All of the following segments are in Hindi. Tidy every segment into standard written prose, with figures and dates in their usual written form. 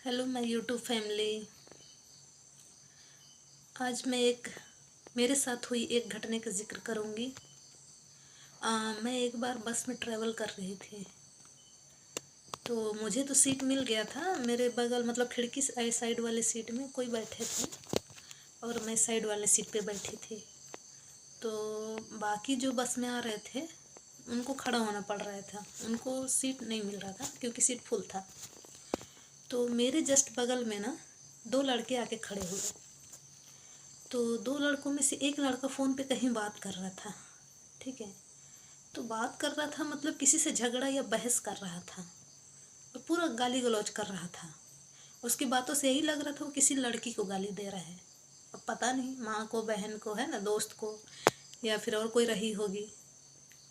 Hello my YouTube family. आज मैं मेरे साथ हुई एक घटना का जिक्र करूंगी। मैं एक बार बस में ट्रैवल कर रही थी, तो मुझे तो सीट मिल गया था। मेरे बगल मतलब खिड़की साइड वाले सीट में कोई बैठे थे और मैं साइड वाले सीट पे बैठी थी। तो बाकी जो बस में आ रहे थे उनको खड़ा होना पड़ रहा था, उनको सीट नहीं मिल रहा था क्योंकि सीट फुल था। तो मेरे जस्ट बगल में ना दो लड़के आके खड़े हुए। तो दो लड़कों में से एक लड़का फ़ोन पे कहीं बात कर रहा था, ठीक है। तो बात कर रहा था मतलब किसी से झगड़ा या बहस कर रहा था और पूरा गाली गलौज कर रहा था। उसकी बातों से यही लग रहा था वो किसी लड़की को गाली दे रहा है। अब पता नहीं माँ को, बहन को, है ना, दोस्त को, या फिर और कोई रही होगी।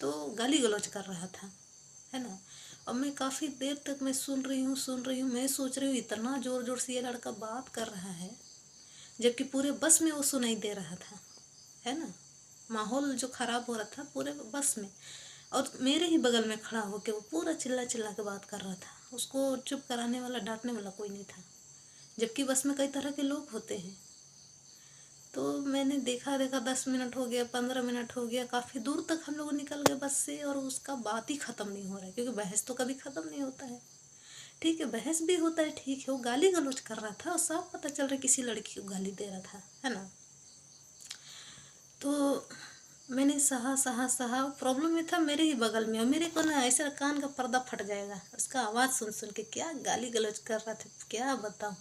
तो गाली गलौज कर रहा था, है ना। अब मैं काफ़ी देर तक मैं सुन रही हूँ। मैं सोच रही हूँ इतना ज़ोर ज़ोर से ये लड़का बात कर रहा है, जबकि पूरे बस में वो सुनाई दे रहा था, है ना। माहौल जो ख़राब हो रहा था पूरे बस में। और मेरे ही बगल में खड़ा होकर वो पूरा चिल्ला चिल्ला के बात कर रहा था। उसको चुप कराने वाला, डांटने वाला कोई नहीं था, जबकि बस में कई तरह के लोग होते हैं। तो मैंने देखा 10 मिनट हो गया, 15 मिनट हो गया, काफ़ी दूर तक हम लोग निकल गए बस से और उसका बात ही ख़त्म नहीं हो रहा है, क्योंकि बहस तो कभी ख़त्म नहीं होता है। ठीक है, बहस भी होता है, ठीक है। वो गाली गलौज कर रहा था और साफ पता चल रहा है किसी लड़की को गाली दे रहा था, है ना। तो मैंने सहा सहा सहा। प्रॉब्लम ये था मेरे ही बगल में, और मेरे को ना ऐसा कान का पर्दा फट जाएगा उसका आवाज़ सुन सुन के। क्या गाली गलौज कर रहा था, क्या बताऊँ,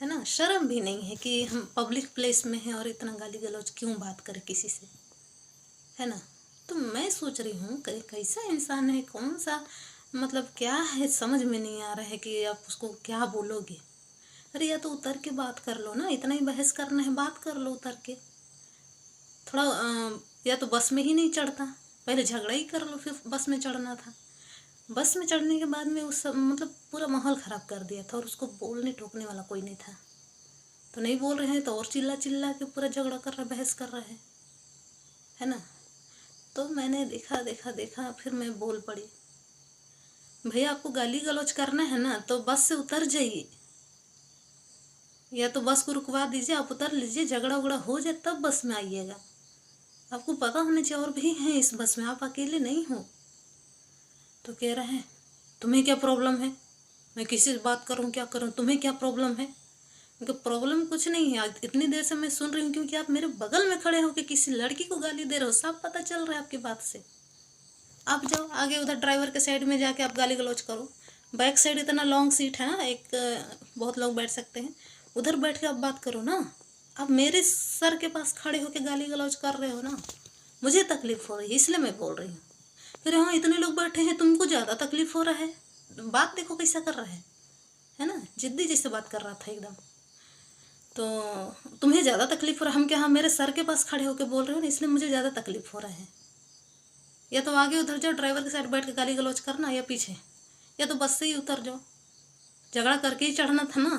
है ना। शर्म भी नहीं है कि हम पब्लिक प्लेस में हैं और इतना गाली गलौज क्यों बात करें किसी से, है ना। तो मैं सोच रही हूँ कैसा इंसान है, कौन सा, मतलब क्या है, समझ में नहीं आ रहा है कि आप उसको क्या बोलोगे। अरे या तो उतर के बात कर लो ना, इतना ही बहस करना है बात कर लो उतर के। थोड़ा या तो बस में ही नहीं चढ़ता, पहले झगड़ा ही कर लो फिर बस में चढ़ना था। बस में चढ़ने के बाद में उस सब मतलब पूरा माहौल ख़राब कर दिया था और उसको बोलने टोकने वाला कोई नहीं था। तो नहीं बोल रहे हैं तो और चिल्ला चिल्ला के पूरा झगड़ा कर रहा, बहस कर रहा है ना। तो मैंने देखा देखा देखा, फिर मैं बोल पड़ी, भैया आपको गाली गलौज करना है ना तो बस से उतर जाइए, या तो बस को रुकवा दीजिए, आप उतर लीजिए, झगड़ा उगड़ा हो जाए तब बस में आइएगा। आपको पता होना चाहिए और भी हैं इस बस में, आप अकेले नहीं हो। तो कह रहा है तुम्हें क्या प्रॉब्लम है, मैं किसी से बात करूं क्या करूं, तुम्हें क्या प्रॉब्लम है। क्योंकि प्रॉब्लम कुछ नहीं है, इतनी देर से मैं सुन रही हूँ क्योंकि आप मेरे बगल में खड़े होकर किसी लड़की को गाली दे रहे हो, सब पता चल रहा है आपकी बात से। आप जाओ आगे उधर ड्राइवर के साइड में जाके आप गाली गलौज करो। बैक साइड इतना लॉन्ग सीट है ना, एक बहुत लोग बैठ सकते हैं, उधर बैठ के आप बात करो ना। आप मेरे सर के पास खड़े होकर गाली गलौज कर रहे हो ना, मुझे तकलीफ हो रही है इसलिए मैं बोल रही हूँ। फिर हाँ इतने लोग बैठे हैं, तुमको ज़्यादा तकलीफ हो रहा है। बात देखो कैसा कर रहा है ना, जिद्दी जैसे बात कर रहा था एकदम। तो तुम्हें ज़्यादा तकलीफ हो रहा है, हम क्या, हाँ मेरे सर के पास खड़े होकर बोल रहे हो ना, इसलिए मुझे ज़्यादा तकलीफ हो रहा है। या तो आगे उधर जाओ ड्राइवर के साइड बैठ के गाली गलौज करना, या पीछे, या तो बस से ही उतर जाओ, झगड़ा करके ही चढ़ना था ना।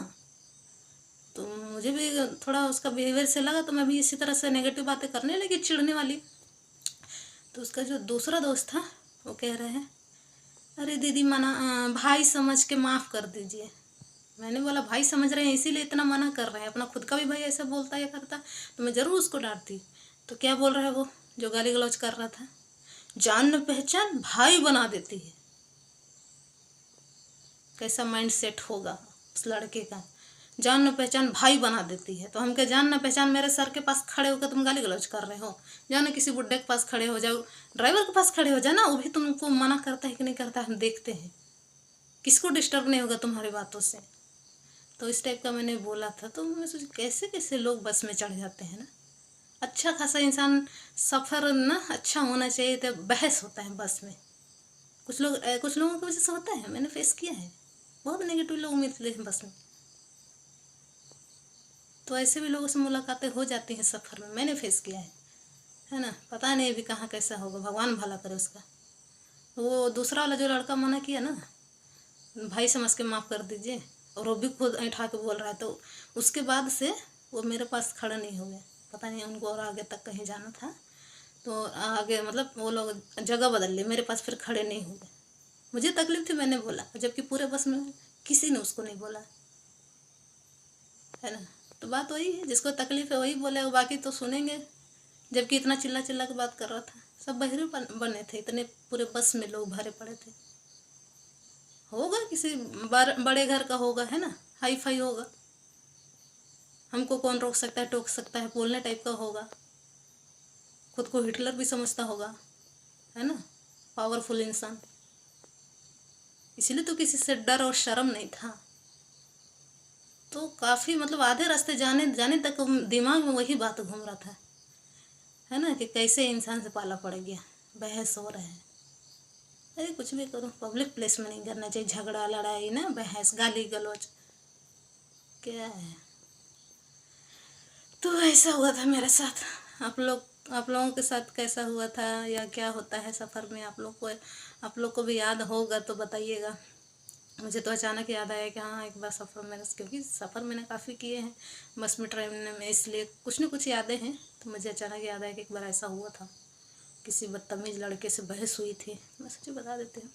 तो मुझे भी थोड़ा उसका बिहेवियर से लगा, तो मैं भी इसी तरह से नेगेटिव बातें करने लगी, चिढ़ने वाली। तो उसका जो दूसरा दोस्त था वो कह रहे हैं, अरे दीदी मना, भाई समझ के माफ़ कर दीजिए। मैंने बोला भाई समझ रहे हैं इसीलिए इतना मना कर रहे हैं, अपना खुद का भी भाई ऐसा बोलता या करता तो मैं ज़रूर उसको डांटती। तो क्या बोल रहा है वो जो गाली गलौज कर रहा था, जान न पहचान भाई बना देती है। कैसा माइंड सेट होगा उस लड़के का, जान न पहचान भाई बना देती है। तो हम क्या, जान न पहचान मेरे सर के पास खड़े होकर तुम गाली गलौज कर रहे हो, जाओ ना किसी बुड्ढे के पास खड़े हो जाओ, ड्राइवर के पास खड़े हो जाओ ना, वो भी तुमको मना करता है कि नहीं करता हम देखते हैं, किसको डिस्टर्ब नहीं होगा तुम्हारी बातों से। तो इस टाइप का मैंने बोला था। तो मैं सोची कैसे कैसे लोग बस में चढ़ जाते हैं ना। अच्छा खासा इंसान, सफ़र ना अच्छा होना चाहिए, तो बहस होता है बस में। कुछ लोगों की वजह से होता है, मैंने फेस किया है, बहुत नेगेटिव लोग मिलते हैं बस में। तो ऐसे भी लोगों से मुलाकातें हो जाती हैं सफ़र में, मैंने फेस किया है ना। पता नहीं अभी कहाँ कैसा होगा, भगवान भला करे उसका। वो दूसरा वाला जो लड़का मना किया ना, भाई समझ के माफ़ कर दीजिए, और वो भी खुद ऐठा के बोल रहा है, तो उसके बाद से वो मेरे पास खड़ा नहीं हो गया। पता नहीं उनको और आगे तक कहीं जाना था, तो आगे मतलब वो लोग जगह बदल लिए, मेरे पास फिर खड़े नहीं हुए। मुझे तकलीफ थी, मैंने बोला, जबकि पूरे बस में किसी ने उसको नहीं बोला। है ना। तो बात वही है, जिसको तकलीफ है वही बोलेगा, बाकी तो सुनेंगे। जबकि इतना चिल्ला चिल्ला के बात कर रहा था, सब बहिरे बने थे, इतने पूरे बस में लोग भरे पड़े थे। होगा किसी बड़े घर का होगा, है ना, हाई फाई होगा। हमको कौन रोक सकता है, टोक सकता है, बोलने टाइप का होगा। खुद को हिटलर भी समझता होगा, है ना, पावरफुल इंसान। इसलिए तो किसी से डर और शर्म नहीं था। तो काफ़ी मतलब आधे रास्ते जाने जाने तक दिमाग में वही बात घूम रहा था, है ना, कि कैसे इंसान से पाला पड़ गया, बहस हो रहा है। अरे कुछ भी करो, पब्लिक प्लेस में नहीं करना चाहिए झगड़ा लड़ाई ना, बहस गाली गलौज, क्या है। तो ऐसा हुआ था मेरे साथ। आप लोगों के साथ कैसा हुआ था या क्या होता है सफ़र में, आप लोग को भी याद होगा तो बताइएगा। मुझे तो अचानक याद आया कि हाँ, एक बार सफ़र मैंने, क्योंकि सफ़र मैंने काफ़ी किए हैं बस में ट्रेन में, इसलिए कुछ न कुछ यादें हैं। तो मुझे अचानक याद आया कि एक बार ऐसा हुआ था, किसी बदतमीज़ लड़के से बहस हुई थी। मैं सच्ची बता देती हूँ।